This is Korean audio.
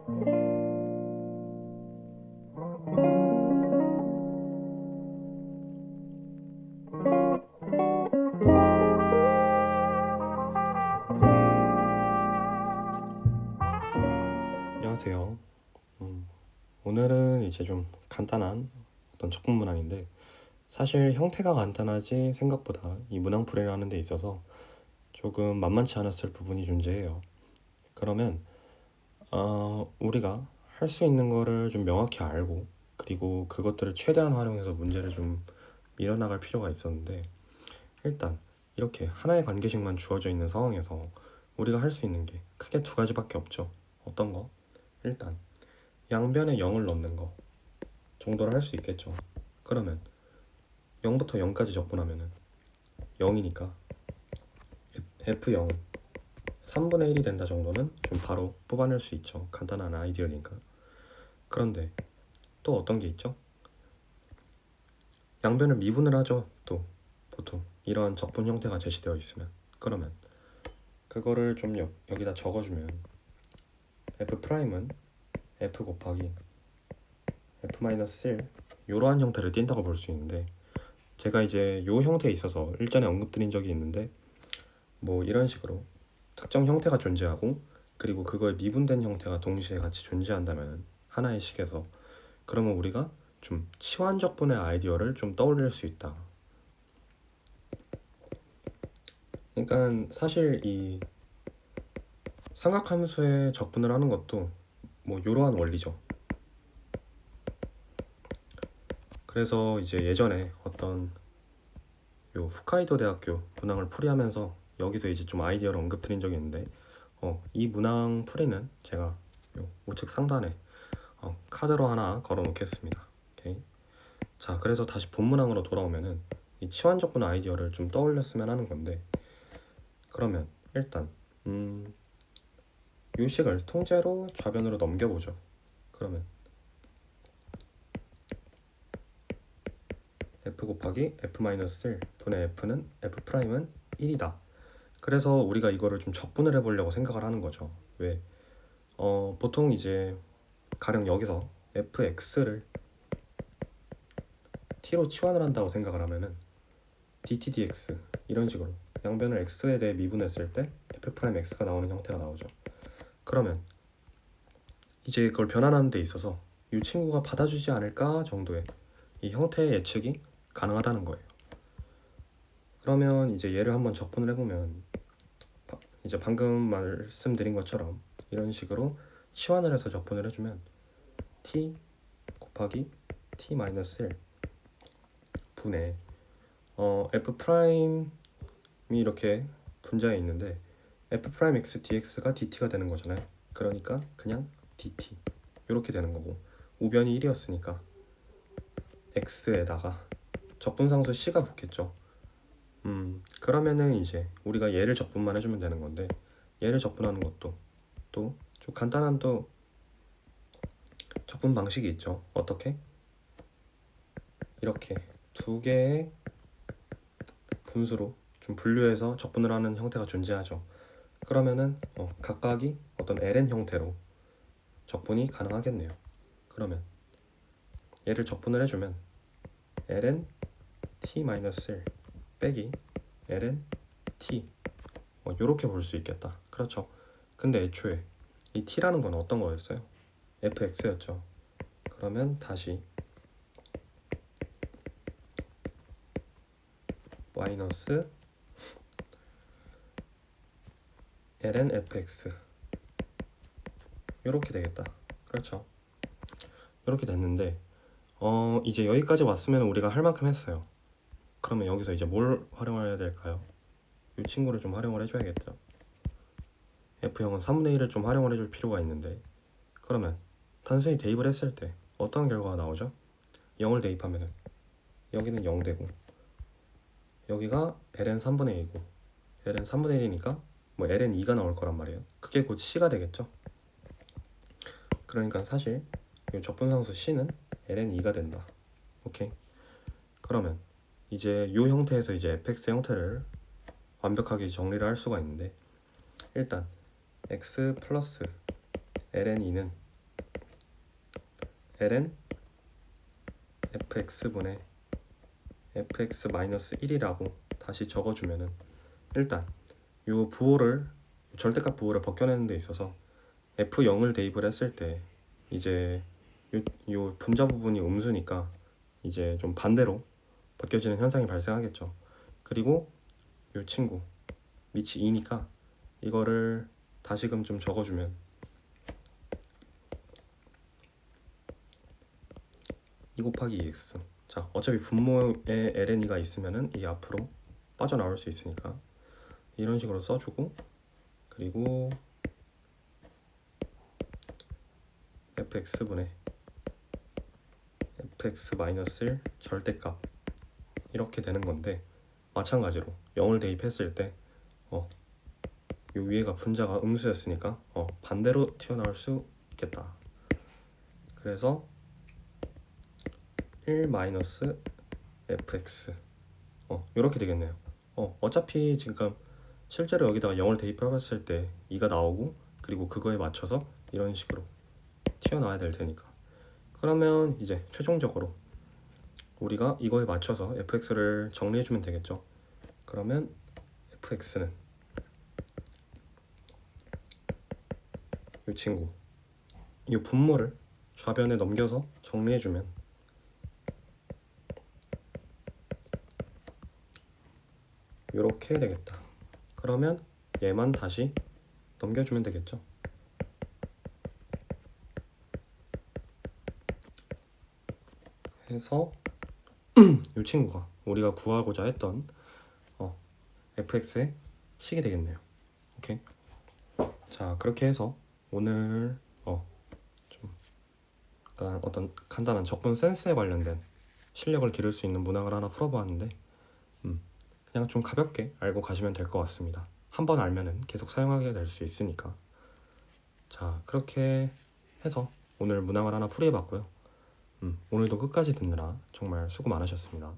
안녕하세요. 오늘은 이제 좀 간단한 어떤 적분 문항인데, 사실 형태가 간단하지 생각보다 이 문항 풀이를 하는 데 있어서 조금 만만치 않았을 부분이 존재해요. 그러면 우리가 할 수 있는 거를 좀 명확히 알고, 그리고 그것들을 최대한 활용해서 문제를 좀 밀어나갈 필요가 있었는데, 일단 이렇게 하나의 관계식만 주어져 있는 상황에서 우리가 할 수 있는 게 크게 두 가지밖에 없죠. 어떤 거? 일단 양변에 0을 넣는 거 정도를 할 수 있겠죠. 그러면 0부터 0까지 적분하면은 0이니까 F0은 3분의 1이 된다 정도는 좀 바로 뽑아낼 수 있죠. 간단한 아이디어니까. 그런데 또 어떤 게 있죠? 양변을 미분을 하죠. 또 보통 이러한 적분 형태가 제시되어 있으면, 그러면 그거를 좀 여기다 적어주면 F'은 F 곱하기 F-1 이러한 형태를 띈다고 볼 수 있는데, 제가 이제 요 형태에 있어서 일전에 언급드린 적이 있는데, 뭐 이런 식으로 특정 형태가 존재하고, 그리고 그거의 미분된 형태가 동시에 같이 존재한다면 하나의 식에서, 그러면 우리가 좀 치환적분의 아이디어를 좀 떠올릴 수 있다. 그러니까 사실 이 삼각함수의 적분을 하는 것도 뭐 이러한 원리죠. 그래서 이제 예전에 어떤 요 홋카이도 대학교 문항을 풀이하면서 여기서 이제 좀 아이디어를 언급드린 적이 있는데, 이 문항 풀이는 제가 요 우측 상단에 카드로 하나 걸어 놓겠습니다. 오케이. 자, 그래서 다시 본 문항으로 돌아오면은 이 치환적분 아이디어를 좀 떠올렸으면 하는 건데, 그러면 일단 요 식을 통째로 좌변으로 넘겨보죠. 그러면 f 곱하기 f-1 분의 f는 f'은 1이다. 그래서 우리가 이거를 좀 적분을 해보려고 생각을 하는 거죠. 왜? 보통 이제 가령 여기서 fx를 t로 치환을 한다고 생각을 하면은 dt dx 이런 식으로 양변을 x에 대해 미분했을 때 f'x가 나오는 형태가 나오죠. 그러면 이제 그걸 변환하는 데 있어서 이 친구가 받아주지 않을까 정도의 이 형태의 예측이 가능하다는 거예요. 그러면 이제 얘를 한번 적분을 해보면 이제 방금 말씀드린 것처럼 이런 식으로 치환을 해서 적분을 해주면 t 곱하기 t-1 분의 f' 이 이렇게 분자에 있는데 f'x dx가 dt가 되는 거잖아요. 그러니까 그냥 dt 이렇게 되는 거고, 우변이 1이었으니까 x에다가 적분상수 c가 붙겠죠. 그러면은 이제 우리가 얘를 적분만 해주면 되는 건데, 얘를 적분하는 것도 또 좀 간단한 또 적분 방식이 있죠. 어떻게? 이렇게 두 개의 분수로 좀 분류해서 적분을 하는 형태가 존재하죠. 그러면은 각각이 어떤 ln 형태로 적분이 가능하겠네요. 그러면 얘를 적분을 해주면 ln t-1 빼기 ln t 이렇게 볼 수 있겠다. 그렇죠. 근데 애초에 이 t라는 건 어떤 거였어요? fx였죠. 그러면 다시 마이너스 ln fx 이렇게 되겠다. 그렇죠. 이렇게 됐는데 이제 여기까지 왔으면 우리가 할 만큼 했어요. 그러면 여기서 이제 뭘 활용해야 될까요? 이 친구를 좀 활용을 해줘야겠죠. F0은 3분의 1을 좀 활용을 해줄 필요가 있는데, 그러면 단순히 대입을 했을 때 어떤 결과가 나오죠? 0을 대입하면은 여기는 0 되고, 여기가 ln 3분의 1이고 ln 3분의 1이니까 뭐 ln 2가 나올 거란 말이에요. 그게 곧 c가 되겠죠. 그러니까 사실 이 적분상수 c는 ln 2가 된다. 오케이. 그러면 이제 이 형태에서 이제 fx 형태를 완벽하게 정리를 할 수가 있는데, 일단 x 플러스 ln 2는 ln fx분의 fx-1이라고 다시 적어주면은 일단 요 부호를 절대값 부호를 벗겨내는 데 있어서 f0을 대입을 했을 때 이제 요 분자 부분이 음수니까 이제 좀 반대로 벗겨지는 현상이 발생하겠죠. 그리고 요 친구 밑이 2니까 이거를 다시금 좀 적어주면 2 곱하기 2x. 자, 어차피 분모에 ln이가 있으면은 이게 앞으로 빠져나올 수 있으니까 이런 식으로 써주고, 그리고 fx분의 fx-1 절대값 이렇게 되는 건데, 마찬가지로 0을 대입했을 때 요 위에가 분자가 음수였으니까 반대로 튀어나올 수 있겠다. 그래서 1-fx 이렇게 되겠네요. 어차피 지금 실제로 여기다가 0을 대입을 해봤을 때 2가 나오고, 그리고 그거에 맞춰서 이런 식으로 튀어나와야 될 테니까, 그러면 이제 최종적으로 우리가 이거에 맞춰서 fx를 정리해주면 되겠죠. 그러면 fx는 이 친구, 이 분모를 좌변에 넘겨서 정리해주면 이렇게 되겠다. 그러면 얘만 다시 넘겨주면 되겠죠. 해서 이 친구가 우리가 구하고자 했던 fx의 식이 되겠네요. 오케이. 자, 그렇게 해서 오늘 좀 약간 어떤 간단한 접근 센스에 관련된 실력을 기를 수 있는 문항을 하나 풀어보았는데, 그냥 좀 가볍게 알고 가시면 될 것 같습니다. 한번 알면은 계속 사용하게 될 수 있으니까. 자, 그렇게 해서 오늘 문항을 하나 풀이해봤고요. 오늘도 끝까지 듣느라 정말 수고 많으셨습니다.